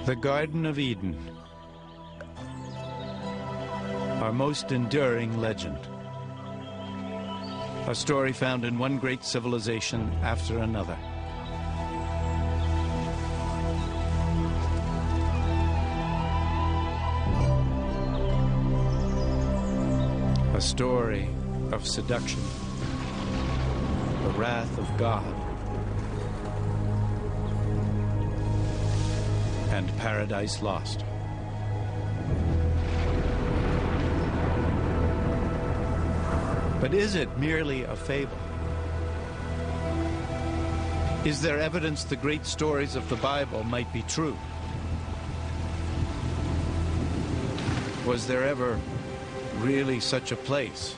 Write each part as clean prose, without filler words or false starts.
The Garden of Eden, our most enduring legend. A story found in one great civilization after another. A story of seduction, the wrath of God, and paradise lost. But is it merely a fable? Is there evidence the great stories of the Bible might be true? Was there ever really such a place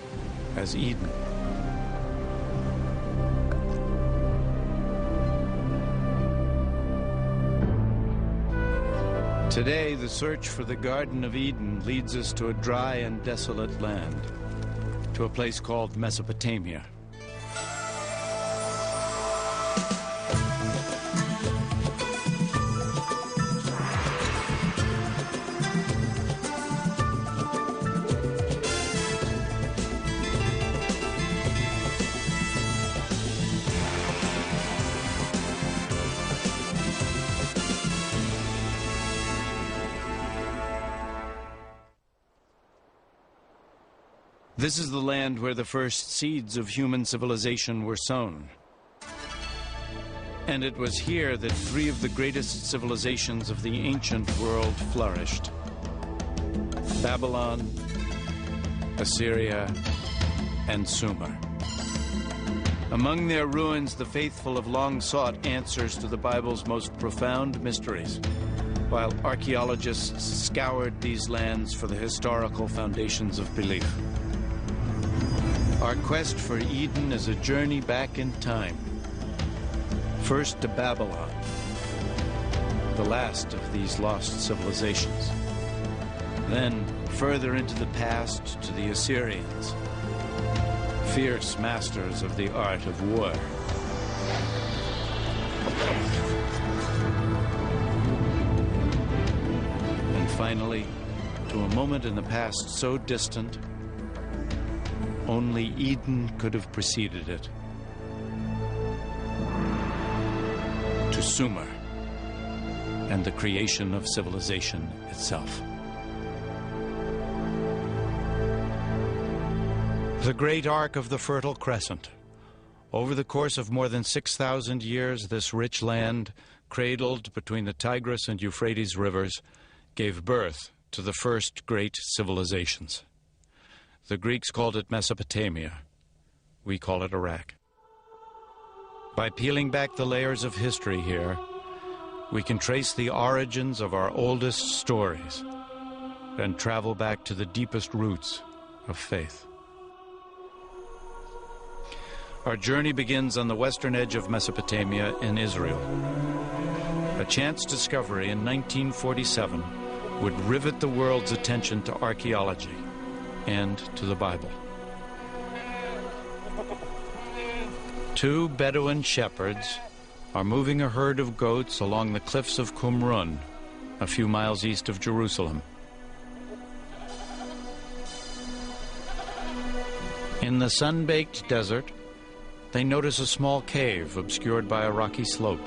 as Eden? Today, the search for the Garden of Eden leads us to a dry and desolate land, to a place called Mesopotamia. This is the land where the first seeds of human civilization were sown. And it was here that three of the greatest civilizations of the ancient world flourished: Babylon, Assyria, and Sumer. Among their ruins, the faithful have long sought answers to the Bible's most profound mysteries, while archaeologists scoured these lands for the historical foundations of belief. Our quest for Eden is a journey back in time. First to Babylon, the last of these lost civilizations. Then further into the past to the Assyrians, fierce masters of the art of war. And finally, to a moment in the past so distant, only Eden could have preceded it. To Sumer and the creation of civilization itself. The great arc of the Fertile Crescent. Over the course of more than 6,000 years, this rich land, cradled between the Tigris and Euphrates rivers, gave birth to the first great civilizations. The Greeks called it Mesopotamia. We call it Iraq. By peeling back the layers of history here, we can trace the origins of our oldest stories and travel back to the deepest roots of faith. Our journey begins on the western edge of Mesopotamia in Israel. A chance discovery in 1947 would rivet the world's attention to archaeology and to the Bible. Two Bedouin shepherds are moving a herd of goats along the cliffs of Qumrun, a few miles east of Jerusalem. In the sun-baked desert, they notice a small cave obscured by a rocky slope.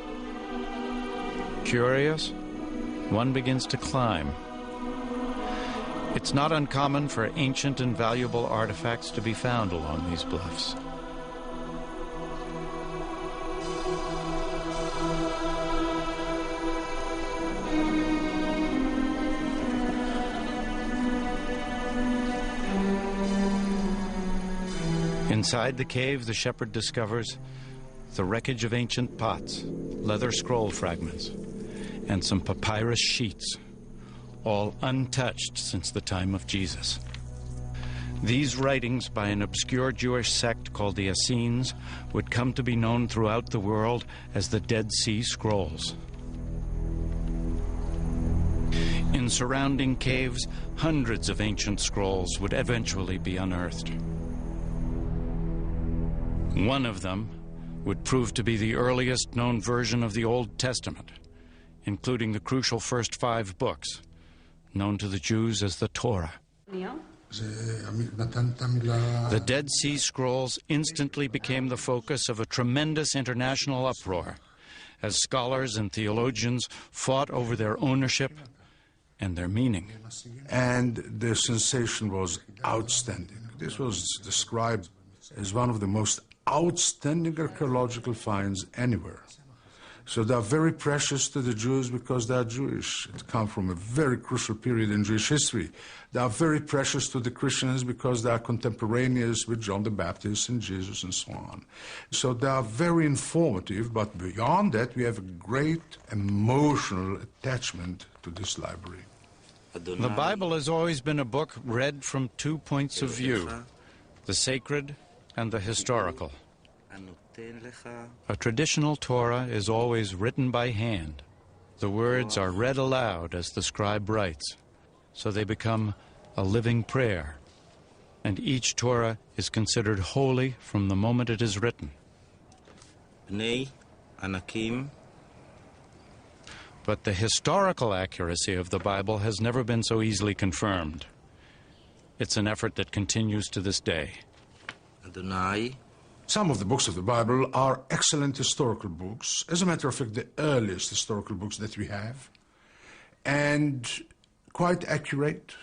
Curious, one begins to climb. It's not uncommon for ancient and valuable artifacts to be found along these bluffs. Inside the cave, the shepherd discovers the wreckage of ancient pots, leather scroll fragments, and some papyrus sheets, all untouched since the time of Jesus. These writings by an obscure Jewish sect called the Essenes would come to be known throughout the world as the Dead Sea Scrolls. In surrounding caves, hundreds of ancient scrolls would eventually be unearthed. One of them would prove to be the earliest known version of the Old Testament, including the crucial first 5 books, known to the Jews as the Torah. The Dead Sea Scrolls instantly became the focus of a tremendous international uproar as scholars and theologians fought over their ownership and their meaning. And the sensation was outstanding. This was described as one of the most outstanding archaeological finds anywhere. So they are very precious to the Jews because they are Jewish. It comes from a very crucial period in Jewish history. They are very precious to the Christians because they are contemporaneous with John the Baptist and Jesus and so on. So they are very informative, but beyond that we have a great emotional attachment to this library. The Bible has always been a book read from 2 points of view, the sacred and the historical. A traditional Torah is always written by hand. The words are read aloud as the scribe writes, so they become a living prayer. And each Torah is considered holy from the moment it is written. But the historical accuracy of the Bible has never been so easily confirmed. It's an effort that continues to this day. Some of the books of the Bible are excellent historical books. As a matter of fact, the earliest historical books that we have. And quite accurate,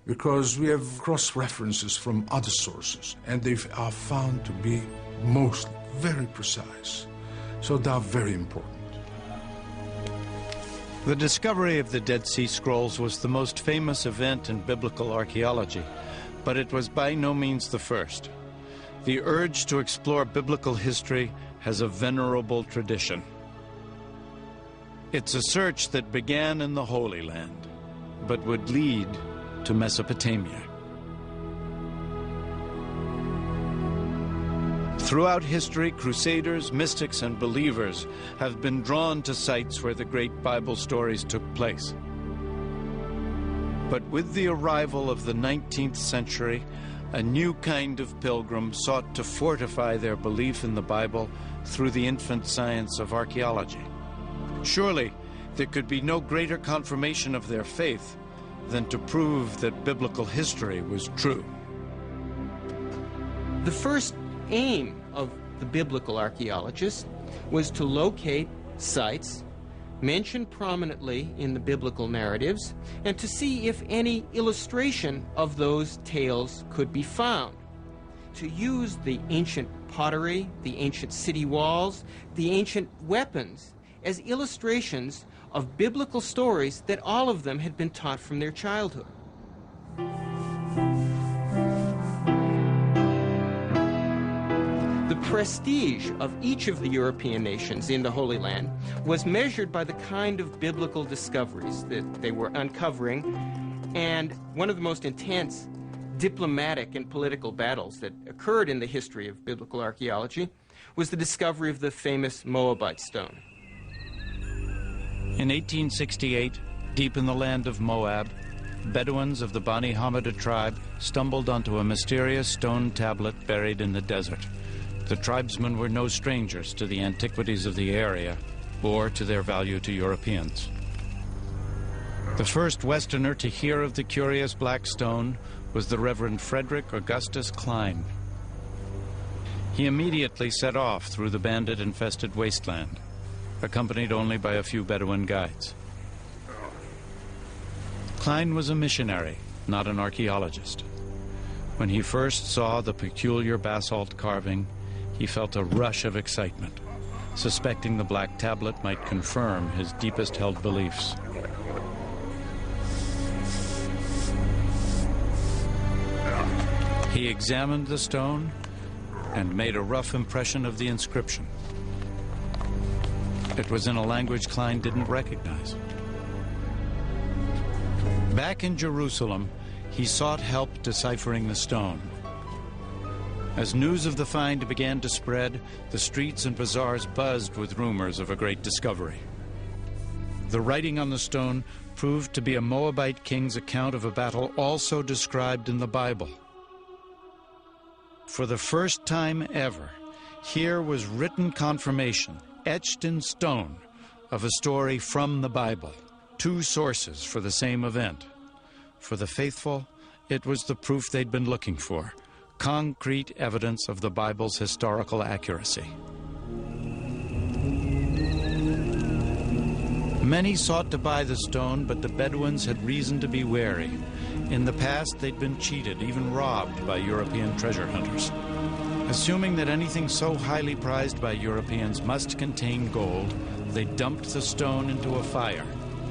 because we have cross-references from other sources, and they are found to be mostly very precise. So they are very important. The discovery of the Dead Sea Scrolls was the most famous event in biblical archaeology, but it was by no means the first. The urge to explore biblical history has a venerable tradition. It's a search that began in the Holy Land, but would lead to Mesopotamia. Throughout history, crusaders, mystics, and believers have been drawn to sites where the great Bible stories took place. But with the arrival of the 19th century, a new kind of pilgrim sought to fortify their belief in the Bible through the infant science of archaeology. Surely, there could be no greater confirmation of their faith than to prove that biblical history was true. The first aim of the biblical archaeologists was to locate sites mentioned prominently in the biblical narratives and to see if any illustration of those tales could be found. To use the ancient pottery, the ancient city walls, the ancient weapons as illustrations of biblical stories that all of them had been taught from their childhood. The prestige of each of the European nations in the Holy Land was measured by the kind of biblical discoveries that they were uncovering, and one of the most intense diplomatic and political battles that occurred in the history of biblical archaeology was the discovery of the famous Moabite stone. In 1868, deep in the land of Moab, Bedouins of the Bani Hammada tribe stumbled onto a mysterious stone tablet buried in the desert. The tribesmen were no strangers to the antiquities of the area or to their value to Europeans. The first Westerner to hear of the curious black stone was the Reverend Frederick Augustus Klein. He immediately set off through the bandit-infested wasteland, accompanied only by a few Bedouin guides. Klein was a missionary, not an archaeologist. When he first saw the peculiar basalt carving, he felt a rush of excitement, suspecting the black tablet might confirm his deepest-held beliefs. He examined the stone and made a rough impression of the inscription. It was in a language Klein didn't recognize. Back in Jerusalem, he sought help deciphering the stone. As news of the find began to spread, the streets and bazaars buzzed with rumors of a great discovery. The writing on the stone proved to be a Moabite king's account of a battle also described in the Bible. For the first time ever, here was written confirmation, etched in stone, of a story from the Bible, two sources for the same event. For the faithful, it was the proof they'd been looking for, concrete evidence of the Bible's historical accuracy. Many sought to buy the stone, but the Bedouins had reason to be wary. In the past, they'd been cheated, even robbed by European treasure hunters. Assuming that anything so highly prized by Europeans must contain gold, they dumped the stone into a fire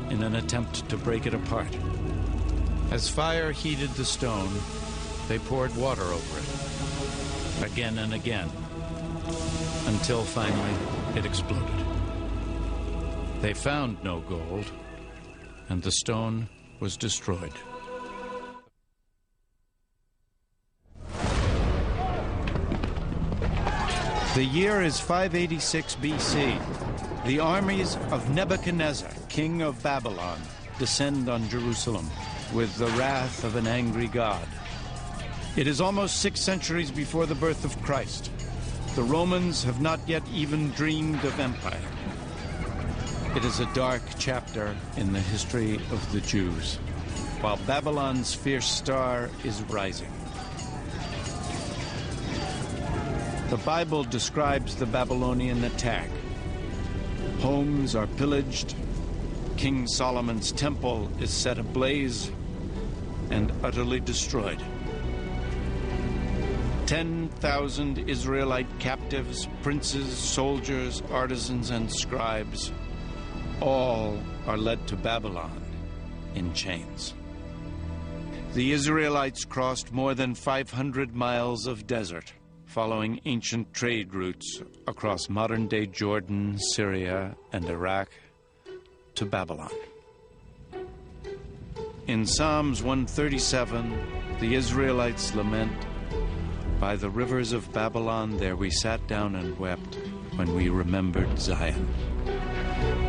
in an attempt to break it apart. As fire heated the stone, they poured water over it, again and again, until finally it exploded. They found no gold, and the stone was destroyed. The year is 586 BC. The armies of Nebuchadnezzar, king of Babylon, descend on Jerusalem with the wrath of an angry God. It is almost 6 centuries before the birth of Christ. The Romans have not yet even dreamed of empire. It is a dark chapter in the history of the Jews, while Babylon's fierce star is rising. The Bible describes the Babylonian attack. Homes are pillaged, King Solomon's temple is set ablaze and utterly destroyed. 10,000 Israelite captives, princes, soldiers, artisans, and scribes, all are led to Babylon in chains. The Israelites crossed more than 500 miles of desert, following ancient trade routes across modern-day Jordan, Syria, and Iraq to Babylon. In Psalms 137, the Israelites lament, "By the rivers of Babylon there we sat down and wept when we remembered Zion.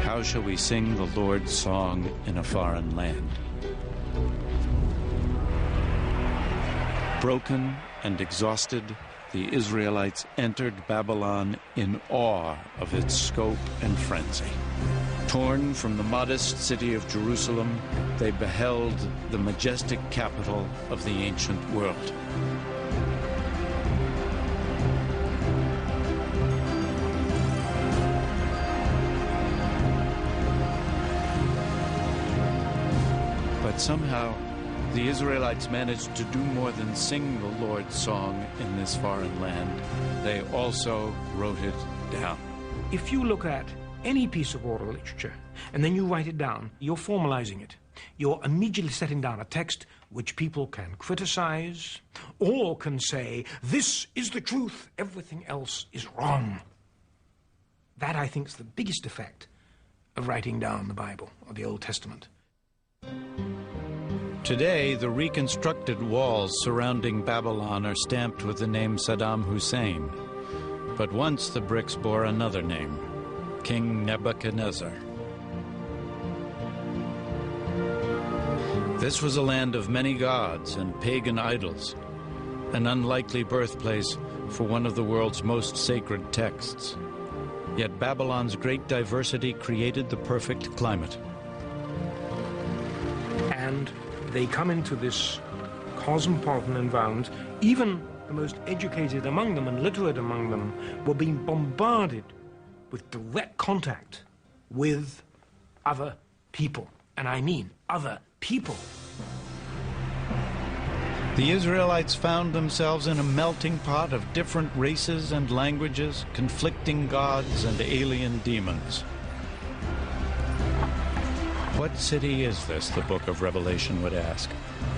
How shall we sing the Lord's song in a foreign land?" Broken and exhausted, the Israelites entered Babylon in awe of its scope and frenzy. Torn from the modest city of Jerusalem, they beheld the majestic capital of the ancient world. But somehow, the Israelites managed to do more than sing the Lord's song in this foreign land. They also wrote it down. If you look at any piece of oral literature and then you write it down, you're formalizing it. You're immediately setting down a text which people can criticize or can say, this is the truth, everything else is wrong. That, I think, is the biggest effect of writing down the Bible or the Old Testament. Today, the reconstructed walls surrounding Babylon are stamped with the name Saddam Hussein. But once the bricks bore another name, King Nebuchadnezzar. This was a land of many gods and pagan idols, an unlikely birthplace for one of the world's most sacred texts. Yet Babylon's great diversity created the perfect climate. And they come into this cosmopolitan environment. Even the most educated among them and literate among them were being bombarded with direct contact with other people. And I mean other people. The Israelites found themselves in a melting pot of different races and languages, conflicting gods and alien demons. What city is this, the book of Revelation would ask,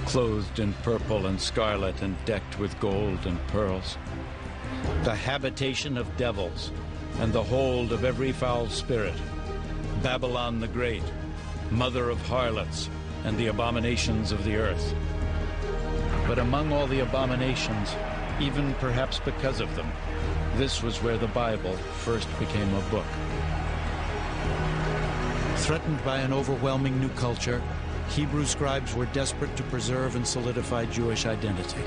clothed in purple and scarlet and decked with gold and pearls? The habitation of devils and the hold of every foul spirit. Babylon the Great, mother of harlots and the abominations of the earth. But among all the abominations, even perhaps because of them, this was where the Bible first became a book. Threatened by an overwhelming new culture, Hebrew scribes were desperate to preserve and solidify Jewish identity.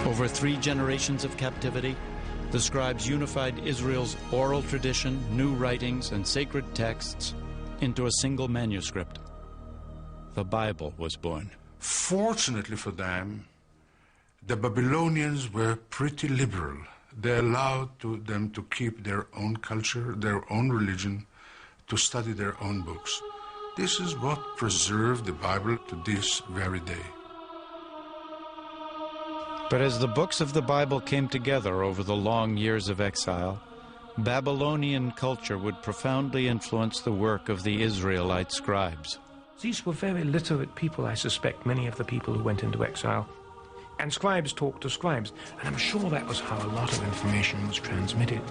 Over 3 generations of captivity, The scribes unified Israel's oral tradition, new writings, and sacred texts into a single manuscript. The Bible was born. Fortunately for them, the Babylonians were pretty liberal. They allowed them to keep their own culture, their own religion, to study their own books. This is what preserved the Bible to this very day. But as the books of the Bible came together over the long years of exile, Babylonian culture would profoundly influence the work of the Israelite scribes. These were very literate people, I suspect, many of the people who went into exile. And scribes talked to scribes, and I'm sure that was how a lot of information was transmitted.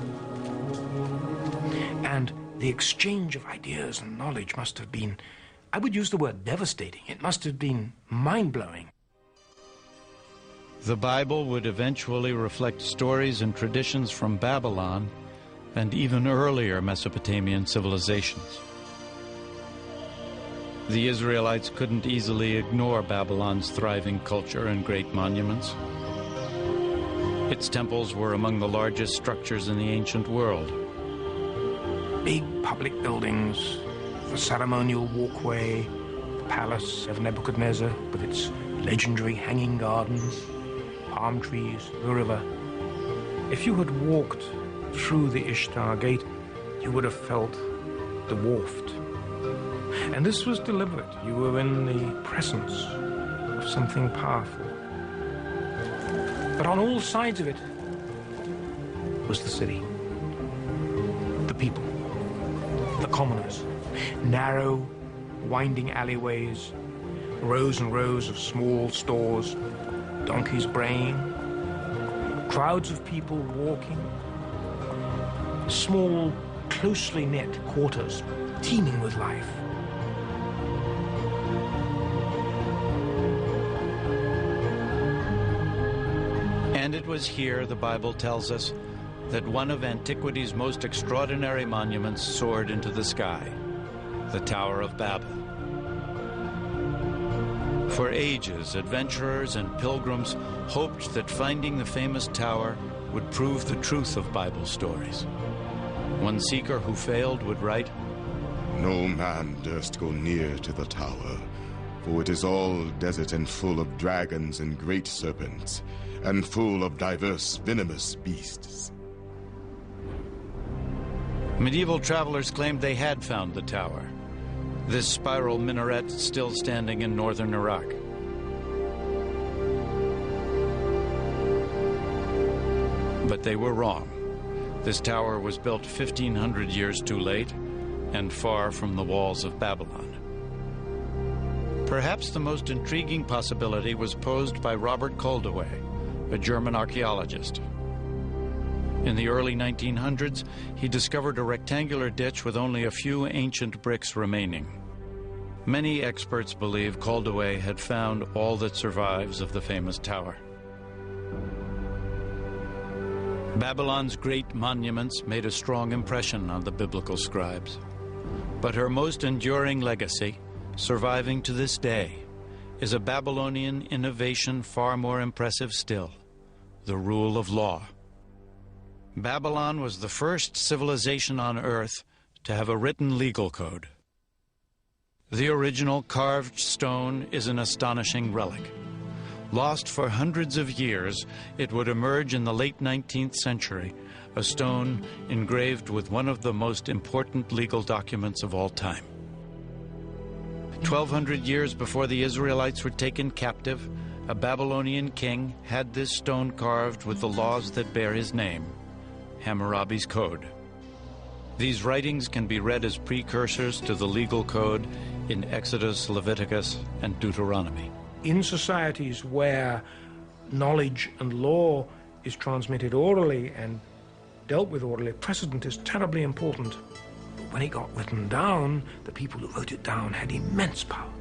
And the exchange of ideas and knowledge must have been, I would use the word devastating. It must have been mind-blowing. The Bible would eventually reflect stories and traditions from Babylon and even earlier Mesopotamian civilizations. The Israelites couldn't easily ignore Babylon's thriving culture and great monuments. Its temples were among the largest structures in the ancient world. Big public buildings, the ceremonial walkway, the palace of Nebuchadnezzar with its legendary hanging gardens, palm trees, the river. If you had walked through the Ishtar Gate, you would have felt dwarfed. And this was deliberate. You were in the presence of something powerful. But on all sides of it was the city, the people, the commoners, narrow, winding alleyways, rows and rows of small stores, donkeys braying, crowds of people walking, small, closely knit quarters teeming with life. And it was here, the Bible tells us, that one of antiquity's most extraordinary monuments soared into the sky, the Tower of Babel. For ages, adventurers and pilgrims hoped that finding the famous tower would prove the truth of Bible stories. One seeker who failed would write, "No man durst go near to the tower, for it is all desert and full of dragons and great serpents, and full of diverse venomous beasts." Medieval travelers claimed they had found the tower, this spiral minaret still standing in northern Iraq. But they were wrong. This tower was built 1,500 years too late and far from the walls of Babylon. Perhaps the most intriguing possibility was posed by Robert Koldewey, a German archaeologist. In the early 1900s, he discovered a rectangular ditch with only a few ancient bricks remaining. Many experts believe Koldewey had found all that survives of the famous tower. Babylon's great monuments made a strong impression on the biblical scribes. But her most enduring legacy, surviving to this day, is a Babylonian innovation far more impressive still: the rule of law. Babylon was the first civilization on Earth to have a written legal code. The original carved stone is an astonishing relic. Lost for hundreds of years, it would emerge in the late 19th century, a stone engraved with one of the most important legal documents of all time. 1,200 years before the Israelites were taken captive, a Babylonian king had this stone carved with the laws that bear his name, Hammurabi's Code. These writings can be read as precursors to the legal code in Exodus, Leviticus, and Deuteronomy. In societies where knowledge and law is transmitted orally and dealt with orally, precedent is terribly important. But when it got written down, the people who wrote it down had immense power.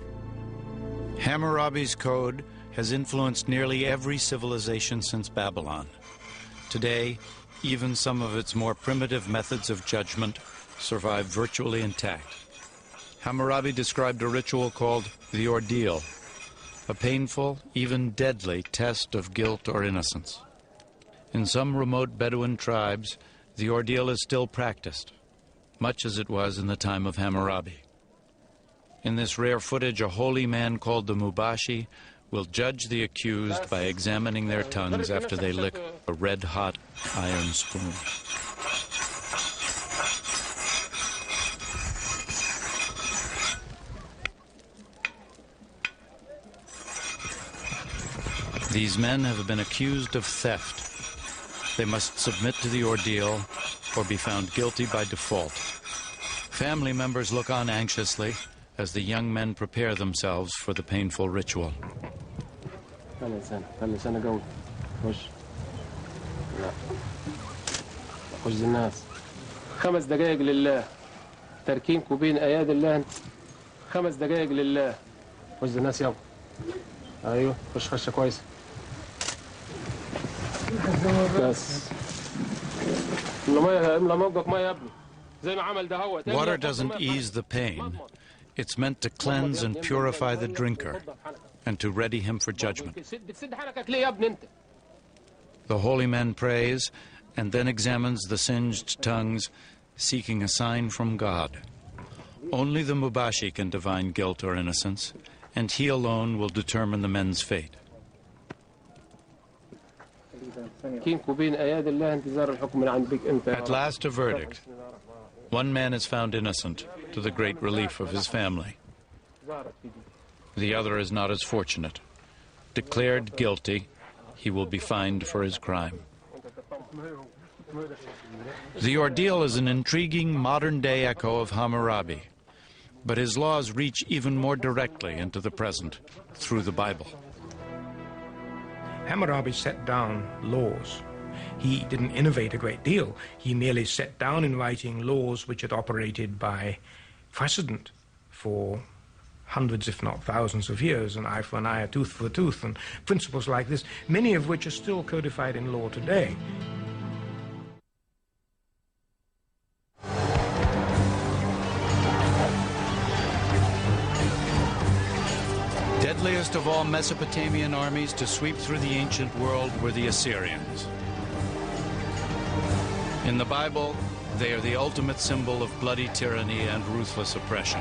Hammurabi's Code has influenced nearly every civilization since Babylon. Today, even some of its more primitive methods of judgment survive virtually intact. Hammurabi described a ritual called the ordeal, a painful, even deadly test of guilt or innocence. In some remote Bedouin tribes, the ordeal is still practiced, much as it was in the time of Hammurabi. In this rare footage, a holy man called the Mubashi will judge the accused by examining their tongues after they lick a red-hot iron spoon. These men have been accused of theft. They must submit to the ordeal or be found guilty by default. Family members look on anxiously as the young men prepare themselves for the painful ritual. خمس دقائق لله تركينكم بين ايادي الله 5 دقائق لله خش الناس يلا ايوه خش خشه كويسه بس املى موجك ميه يا ابني زي ما عمل ده هو Water doesn't ease the pain. It's meant to cleanse and purify the drinker and to ready him for judgment. بتسد حنكك ليه يا ابني انت The holy man prays and then examines the singed tongues, seeking a sign from God. Only the Mubashi can divine guilt or innocence, and he alone will determine the men's fate. At last, a verdict. One man is found innocent, to the great relief of his family. The other is not as fortunate. Declared guilty, he will be fined for his crime. The ordeal is an intriguing modern-day echo of Hammurabi, but his laws reach even more directly into the present through the Bible. Hammurabi set down laws. He didn't innovate a great deal. He merely set down in writing laws which had operated by precedent for hundreds, if not thousands of years, an eye for an eye, a tooth for a tooth, and principles like this, many of which are still codified in law today. Deadliest of all Mesopotamian armies to sweep through the ancient world were the Assyrians. In the Bible, they are the ultimate symbol of bloody tyranny and ruthless oppression.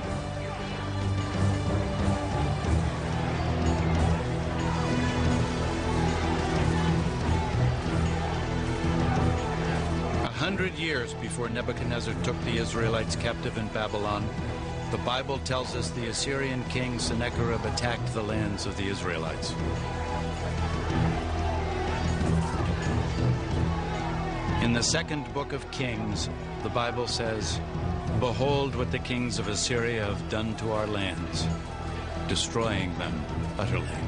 A 100 years before Nebuchadnezzar took the Israelites captive in Babylon, the Bible tells us the Assyrian king Sennacherib attacked the lands of the Israelites. In the second book of Kings, the Bible says, "Behold what the kings of Assyria have done to our lands, destroying them utterly."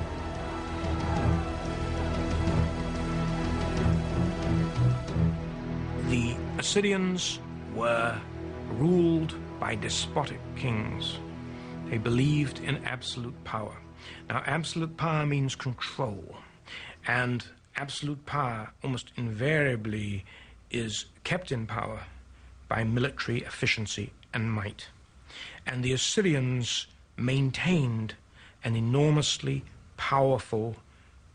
The Assyrians were ruled by despotic kings. They believed in absolute power. Now, absolute power means control, and absolute power almost invariably is kept in power by military efficiency and might. And the Assyrians maintained an enormously powerful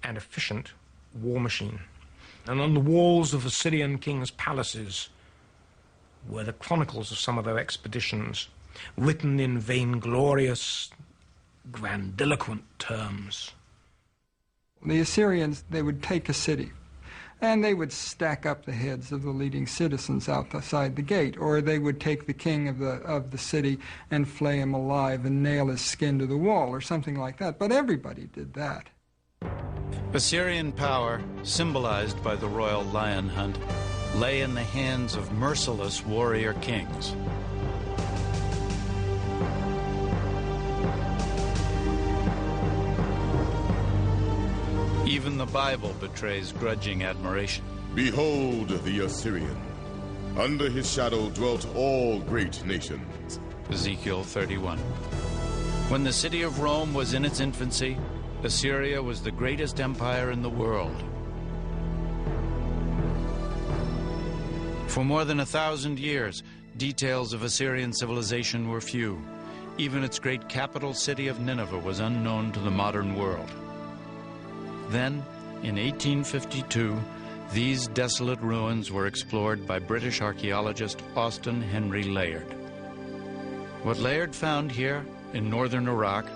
and efficient war machine. And on the walls of Assyrian kings' palaces were the chronicles of some of their expeditions, written in vainglorious, grandiloquent terms. The Assyrians, they would take a city, and they would stack up the heads of the leading citizens outside the gate, or they would take the king of the city and flay him alive and nail his skin to the wall, or something like that. But everybody did that. Assyrian power, symbolized by the royal lion hunt, lay in the hands of merciless warrior kings. Even the Bible betrays grudging admiration. Behold the Assyrian. Under his shadow dwelt all great nations. Ezekiel 31. When the city of Rome was in its infancy, Assyria was the greatest empire in the world. For more than 1,000 years, details of Assyrian civilization were few. Even its great capital city of Nineveh was unknown to the modern world. Then, in 1852, These desolate ruins were explored by British archaeologist Austin Henry Layard. What Layard found here in northern Iraq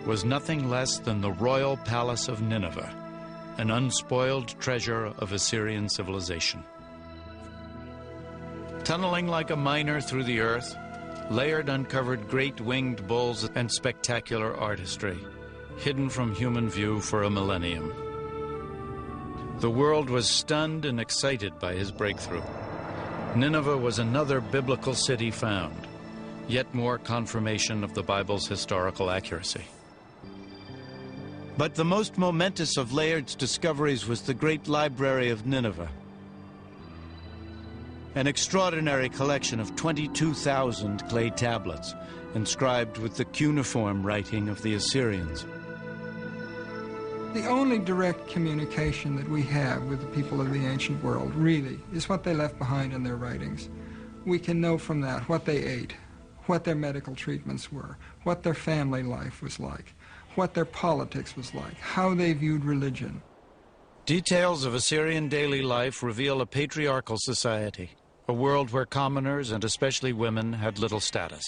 was nothing less than the royal palace of Nineveh, an unspoiled treasure of Assyrian civilization. Tunneling like a miner through the earth, Layard uncovered great winged bulls and spectacular artistry, hidden from human view for a millennium. The world was stunned and excited by his breakthrough. Nineveh was another biblical city found, yet more confirmation of the Bible's historical accuracy. But the most momentous of Layard's discoveries was the Great Library of Nineveh, an extraordinary collection of 22,000 clay tablets inscribed with the cuneiform writing of the Assyrians. The only direct communication that we have with the people of the ancient world, really, is what they left behind in their writings. We can know from that what they ate, what their medical treatments were, what their family life was like, what their politics was like, how they viewed religion. Details of Assyrian daily life reveal a patriarchal society, a world where commoners, and especially women, had little status.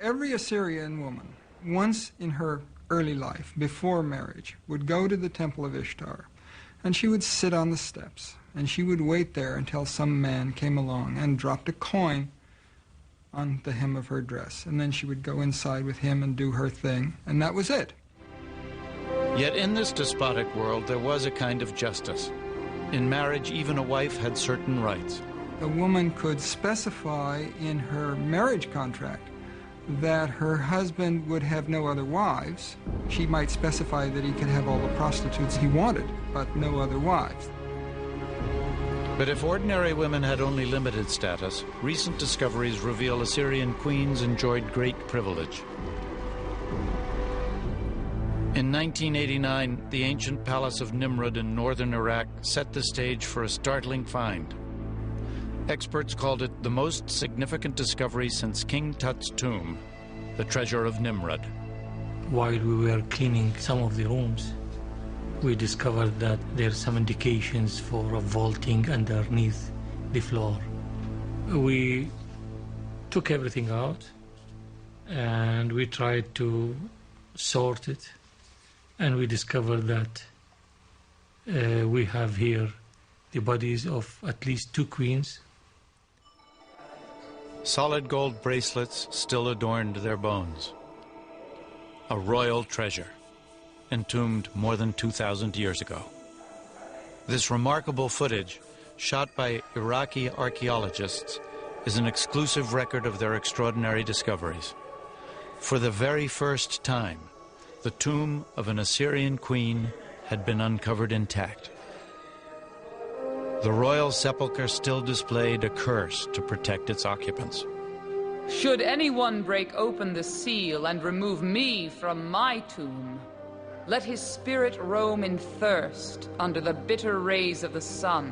Every Assyrian woman, once in her early life, before marriage, would go to the temple of Ishtar, and she would sit on the steps, and she would wait there until some man came along and dropped a coin on the hem of her dress, and then she would go inside with him and do her thing, and that was it. Yet in this despotic world, there was a kind of justice. In marriage, even a wife had certain rights. A woman could specify in her marriage contract that her husband would have no other wives. She might specify that he could have all the prostitutes he wanted, but no other wives. But if ordinary women had only limited status, recent discoveries reveal Assyrian queens enjoyed great privilege. In 1989, the ancient palace of Nimrud in northern Iraq set the stage for a startling find. Experts called it the most significant discovery since King Tut's tomb, the treasure of Nimrud. While we were cleaning some of the rooms, we discovered that there are some indications for a vaulting underneath the floor. We took everything out and we tried to sort it, and we discovered that we have here the bodies of at least 2 queens. Solid gold bracelets still adorned their bones. A royal treasure, entombed more than 2,000 years ago. This remarkable footage, shot by Iraqi archaeologists, is an exclusive record of their extraordinary discoveries. For the very first time, the tomb of an Assyrian queen had been uncovered intact. The royal sepulchre still displayed a curse to protect its occupants. Should anyone break open the seal and remove me from my tomb, let his spirit roam in thirst under the bitter rays of the sun,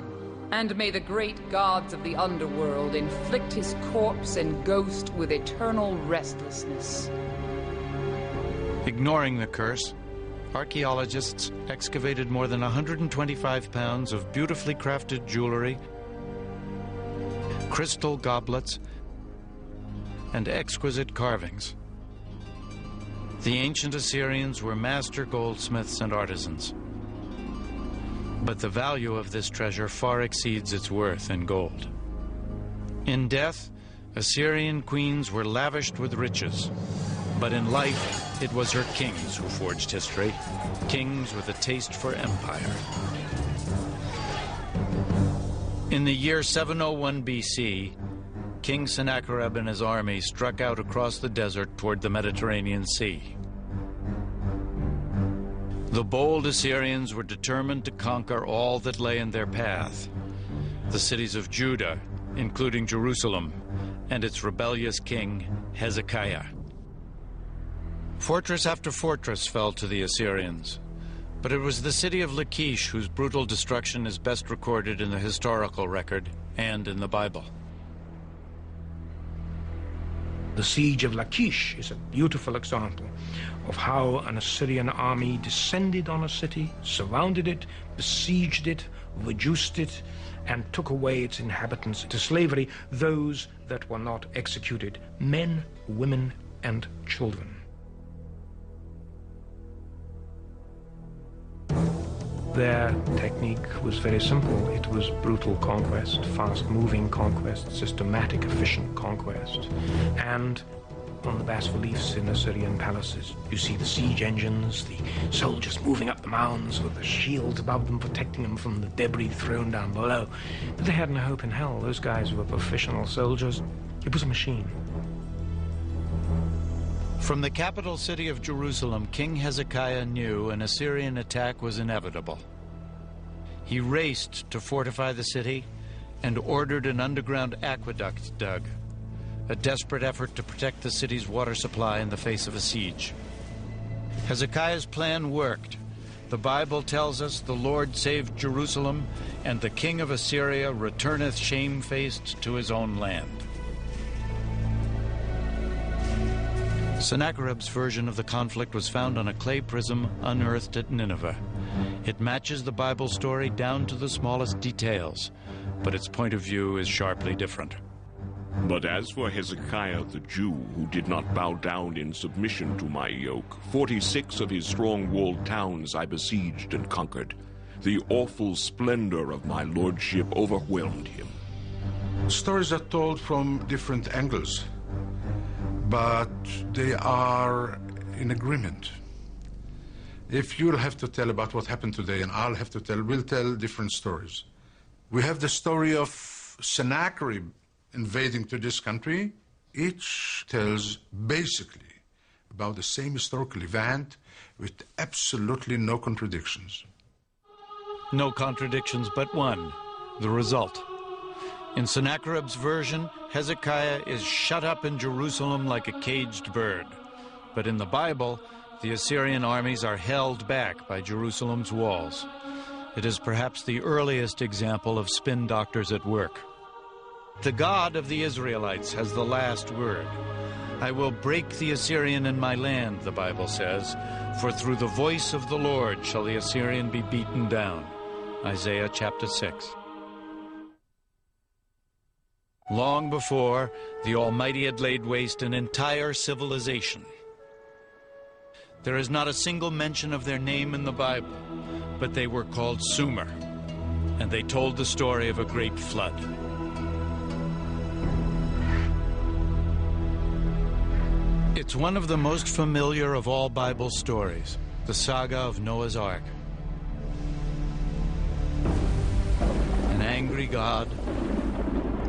and may the great gods of the underworld inflict his corpse and ghost with eternal restlessness. Ignoring the curse, archaeologists excavated more than 125 pounds of beautifully crafted jewelry, crystal goblets, and exquisite carvings. The ancient Assyrians were master goldsmiths and artisans. But the value of this treasure far exceeds its worth in gold. In death, Assyrian queens were lavished with riches. But in life, it was her kings who forged history, kings with a taste for empire. In the year 701 BC, King Sennacherib and his army struck out across the desert toward the Mediterranean Sea. The bold Assyrians were determined to conquer all that lay in their path. The cities of Judah, including Jerusalem, and its rebellious king, Hezekiah. Fortress after fortress fell to the Assyrians, but it was the city of Lachish whose brutal destruction is best recorded in the historical record and in the Bible. The siege of Lachish is a beautiful example of how an Assyrian army descended on a city, surrounded it, besieged it, reduced it, and took away its inhabitants to slavery, those that were not executed, men, women, and children. Their technique was very simple. It was brutal conquest, fast-moving conquest, systematic, efficient conquest. And on the bas-reliefs in Assyrian palaces, you see the siege engines, the soldiers moving up the mounds with the shields above them, protecting them from the debris thrown down below. But they had no hope in hell. Those guys were professional soldiers. It was a machine. From the capital city of Jerusalem, King Hezekiah knew an Assyrian attack was inevitable. He raced to fortify the city and ordered an underground aqueduct dug, a desperate effort to protect the city's water supply in the face of a siege. Hezekiah's plan worked. The Bible tells us the Lord saved Jerusalem, and the king of Assyria returneth shamefaced to his own land. Sennacherib's version of the conflict was found on a clay prism unearthed at Nineveh. It matches the Bible story down to the smallest details, but its point of view is sharply different. But as for Hezekiah the Jew, who did not bow down in submission to my yoke, 46 of his strong-walled towns I besieged and conquered. The awful splendor of my lordship overwhelmed him. Stories are told from different angles, but they are in agreement. If you'll have to tell about what happened today and I'll have to tell, we'll tell different stories. We have the story of Sennacherib invading to this country. Each tells basically about the same historical event with absolutely no contradictions. No contradictions but one, the result. In Sennacherib's version, Hezekiah is shut up in Jerusalem like a caged bird. But in the Bible, the Assyrian armies are held back by Jerusalem's walls. It is perhaps the earliest example of spin doctors at work. The God of the Israelites has the last word. I will break the Assyrian in my land, the Bible says, for through the voice of the Lord shall the Assyrian be beaten down. Isaiah chapter 6. Long before, the Almighty had laid waste an entire civilization. There is not a single mention of their name in the Bible, but they were called Sumer, and they told the story of a great flood. It's one of the most familiar of all Bible stories, the saga of Noah's Ark. An angry God,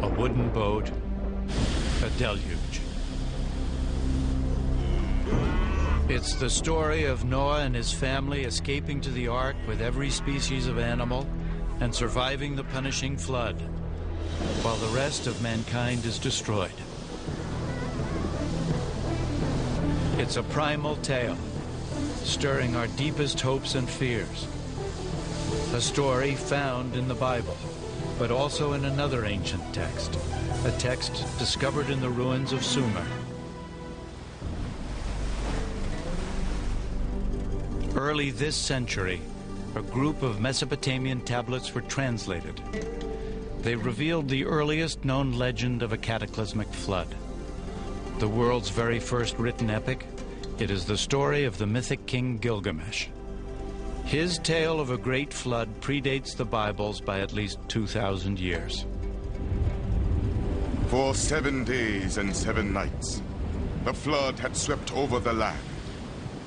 a wooden boat, a deluge. It's the story of Noah and his family escaping to the ark with every species of animal and surviving the punishing flood, while the rest of mankind is destroyed. It's a primal tale, stirring our deepest hopes and fears. A story found in the Bible, but also in another ancient text, a text discovered in the ruins of Sumer. Early this century, a group of Mesopotamian tablets were translated. They revealed the earliest known legend of a cataclysmic flood. The world's very first written epic, it is the story of the mythic king Gilgamesh. His tale of a great flood predates the Bibles by at least 2,000 years. For 7 days and 7 nights, the flood had swept over the land,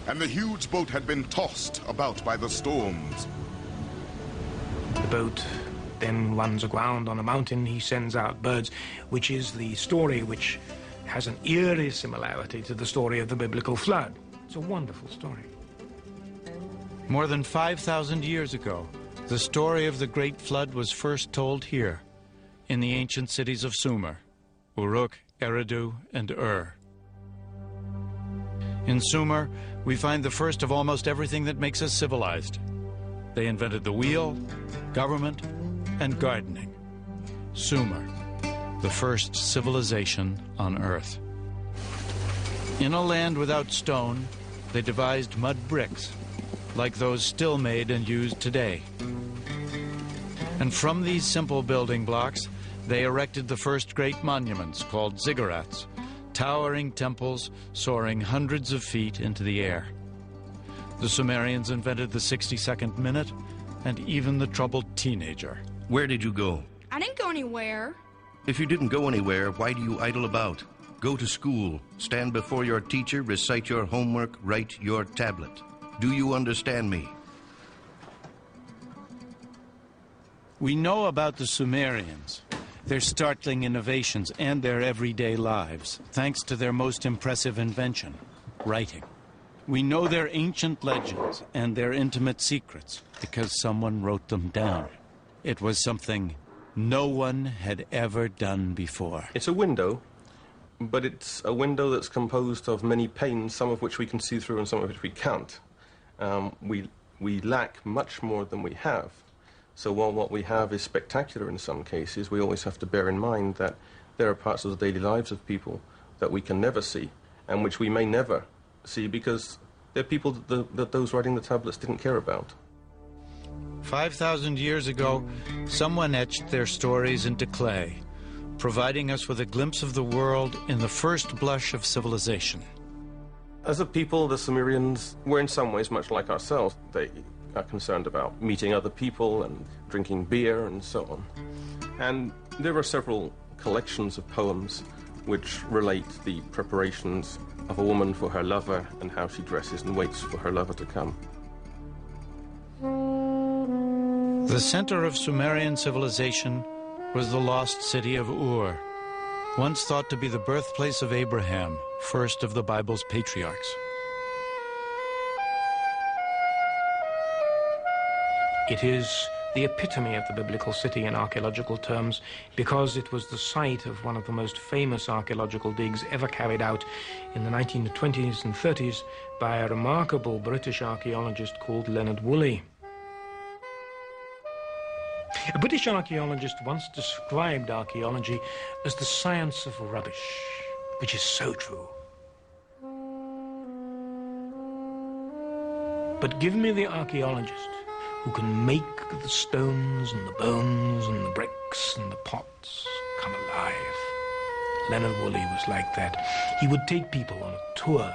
and the huge boat had been tossed about by the storms. The boat then runs aground on a mountain. He sends out birds, which is the story which has an eerie similarity to the story of the biblical flood. It's a wonderful story. More than 5,000 years ago, the story of the Great Flood was first told here, in the ancient cities of Sumer, Uruk, Eridu, and Ur. In Sumer, we find the first of almost everything that makes us civilized. They invented the wheel, government, and gardening. Sumer, the first civilization on Earth. In a land without stone, they devised mud bricks, like those still made and used today. And from these simple building blocks, they erected the first great monuments called ziggurats, towering temples soaring hundreds of feet into the air. The Sumerians invented the 60-second minute and even the troubled teenager. Where did you go? I didn't go anywhere. If you didn't go anywhere, why do you idle about? Go to school, stand before your teacher, recite your homework, write your tablet. Do you understand me? We know about the Sumerians, their startling innovations, and their everyday lives, thanks to their most impressive invention, writing. We know their ancient legends and their intimate secrets because someone wrote them down. It was something no one had ever done before. It's a window, but it's a window that's composed of many panes, some of which we can see through and some of which we can't. We lack much more than we have. So while what we have is spectacular in some cases, we always have to bear in mind that there are parts of the daily lives of people that we can never see and which we may never see because they're people that those writing the tablets didn't care about. 5,000 years ago, someone etched their stories into clay, providing us with a glimpse of the world in the first blush of civilization. As a people, the Sumerians were in some ways much like ourselves. They are concerned about meeting other people and drinking beer and so on. And there are several collections of poems which relate the preparations of a woman for her lover and how she dresses and waits for her lover to come. The center of Sumerian civilization was the lost city of Ur, once thought to be the birthplace of Abraham, first of the Bible's patriarchs. It is the epitome of the biblical city in archaeological terms because it was the site of one of the most famous archaeological digs ever carried out in the 1920s and 30s by a remarkable British archaeologist called Leonard Woolley. A British archaeologist once described archaeology as the science of rubbish, which is so true. But give me the archaeologist who can make the stones and the bones and the bricks and the pots come alive. Leonard Woolley was like that. He would take people on a tour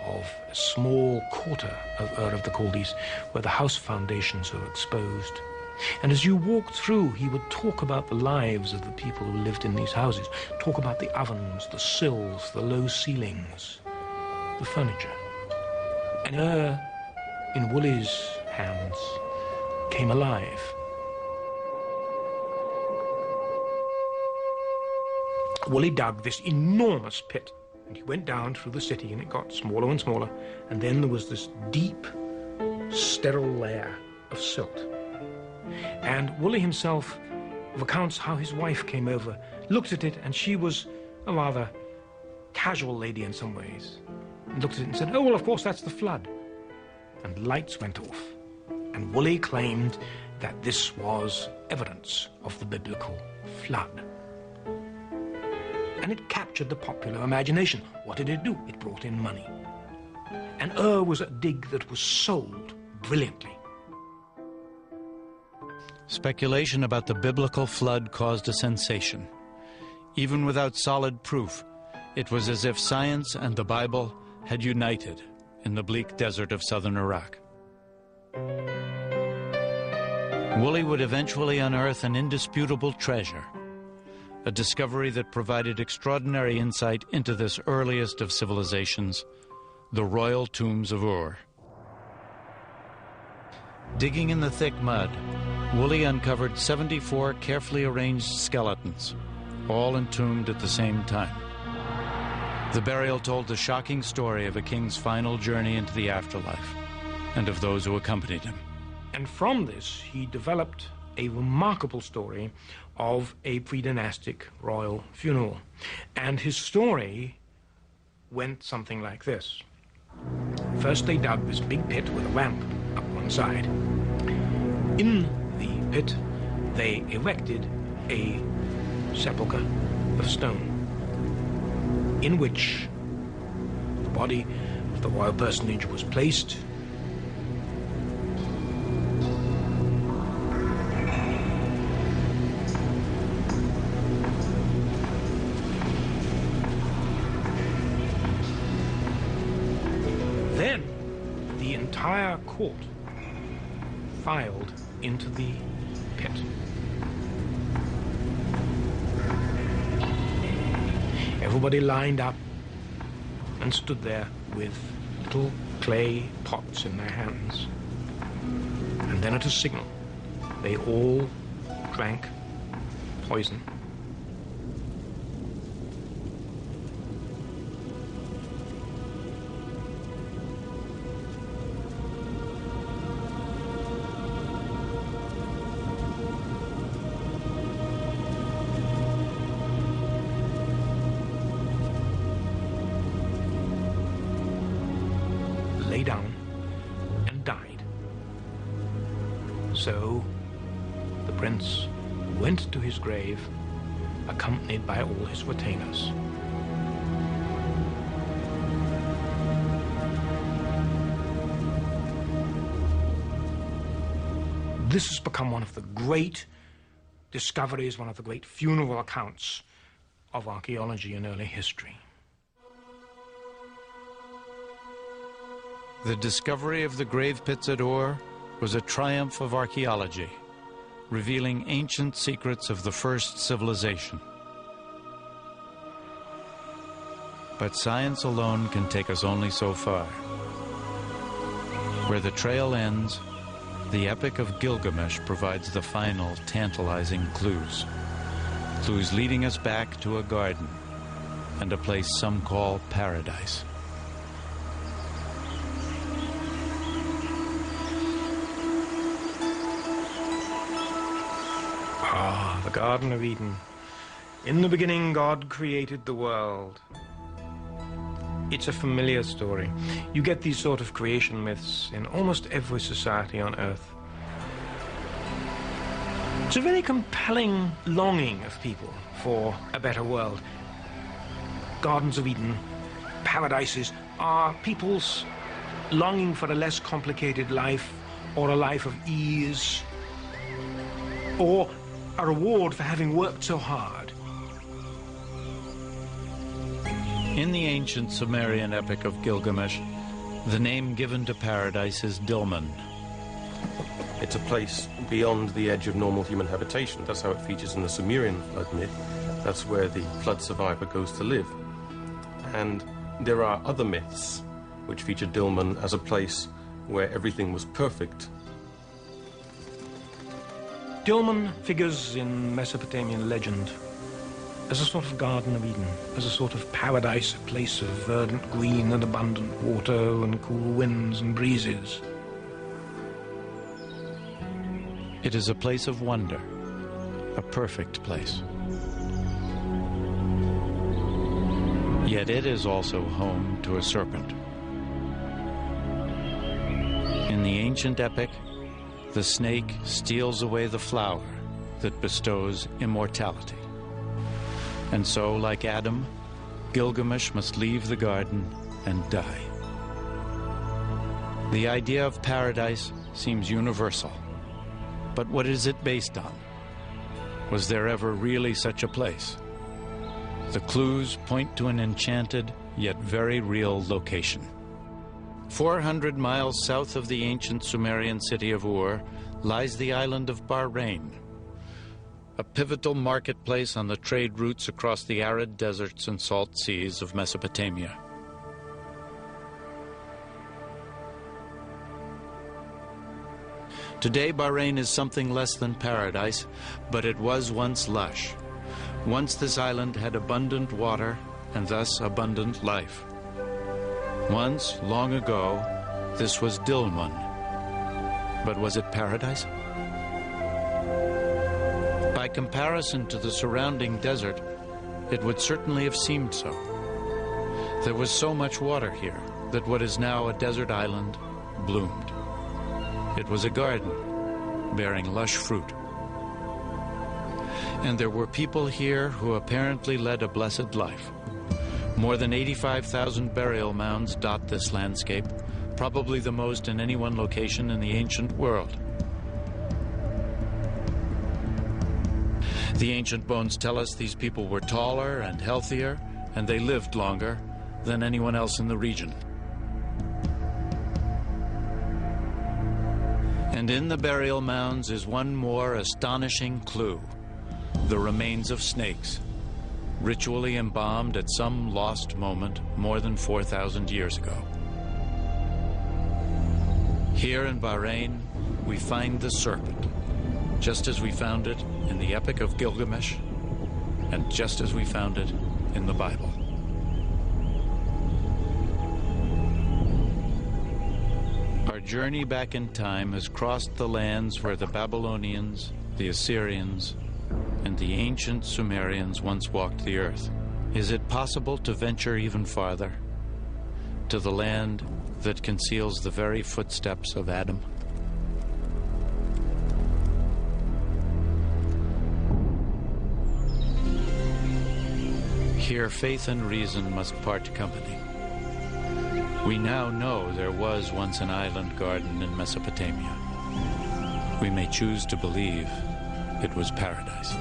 of a small quarter of Ur of the Chaldees where the house foundations are exposed. And as you walked through, he would talk about the lives of the people who lived in these houses, talk about the ovens, the sills, the low ceilings, the furniture. And Ur, in Woolley's hands, came alive. Woolley dug this enormous pit, and he went down through the city, and it got smaller and smaller, and then there was this deep, sterile layer of silt. And Woolley himself recounts how his wife came over, looked at it, and she was a rather casual lady in some ways, and looked at it and said, "Oh, well, of course, that's the flood." And lights went off. And Woolley claimed that this was evidence of the biblical flood. And it captured the popular imagination. What did it do? It brought in money. And Ur was a dig that was sold brilliantly. Speculation about the biblical flood caused a sensation. Even without solid proof, it was as if science and the Bible had united in the bleak desert of southern Iraq. Woolley would eventually unearth an indisputable treasure, a discovery that provided extraordinary insight into this earliest of civilizations, the royal tombs of Ur. Digging in the thick mud, Woolley uncovered 74 carefully arranged skeletons, all entombed at the same time. The burial told the shocking story of a king's final journey into the afterlife, and of those who accompanied him. And from this, he developed a remarkable story of a pre-dynastic royal funeral. And his story went something like this. First, they dug this big pit with a ramp up one side. In the pit, they erected a sepulchre of stone, in which the body of the royal personage was placed. entire court filed into the pit. Everybody lined up and stood there with little clay pots in their hands. And then at a signal, they all drank poison. Lay down and died. So the prince went to his grave, accompanied by all his retainers. This has become one of the great discoveries, one of the great funeral accounts of archaeology in early history. The discovery of the grave pits at Ur was a triumph of archaeology, revealing ancient secrets of the first civilization. But science alone can take us only so far. Where the trail ends, the Epic of Gilgamesh provides the final, tantalizing clues. Clues leading us back to a garden and a place some call paradise. Ah, the Garden of Eden. In the beginning, God created the world. It's a familiar story. You get these sort of creation myths in almost every society on Earth. It's a very compelling longing of people for a better world. Gardens of Eden, paradises, are people's longing for a less complicated life, or a life of ease, or a reward for having worked so hard. In the ancient Sumerian Epic of Gilgamesh, the name given to paradise is Dilmun. It's a place beyond the edge of normal human habitation. That's how it features in the Sumerian flood myth. That's where the flood survivor goes to live. And there are other myths which feature Dilmun as a place where everything was perfect. Dilmun figures in Mesopotamian legend as a sort of Garden of Eden, as a sort of paradise, a place of verdant green and abundant water and cool winds and breezes. It is a place of wonder, a perfect place. Yet it is also home to a serpent. In the ancient epic, the snake steals away the flower that bestows immortality. And so, like Adam, Gilgamesh must leave the garden and die. The idea of paradise seems universal. But what is it based on? Was there ever really such a place? The clues point to an enchanted, yet very real location. 400 miles south of the ancient Sumerian city of Ur lies the island of Bahrain, a pivotal marketplace on the trade routes across the arid deserts and salt seas of Mesopotamia. Today, Bahrain is something less than paradise, but it was once lush. Once this island had abundant water and thus abundant life. Once, long ago, this was Dilmun. But was it paradise? By comparison to the surrounding desert, it would certainly have seemed so. There was so much water here that what is now a desert island bloomed. It was a garden bearing lush fruit. And there were people here who apparently led a blessed life. More than 85,000 burial mounds dot this landscape, probably the most in any one location in the ancient world. The ancient bones tell us these people were taller and healthier, and they lived longer than anyone else in the region. And in the burial mounds is one more astonishing clue: the remains of snakes, ritually embalmed at some lost moment more than 4,000 years ago. Here in Bahrain, we find the serpent, just as we found it in the Epic of Gilgamesh, and just as we found it in the Bible. Our journey back in time has crossed the lands where the Babylonians, the Assyrians, and the ancient Sumerians once walked the earth. Is it possible to venture even farther, to the land that conceals the very footsteps of Adam? Here faith and reason must part company. We now know there was once an island garden in Mesopotamia. We may choose to believe it was paradise.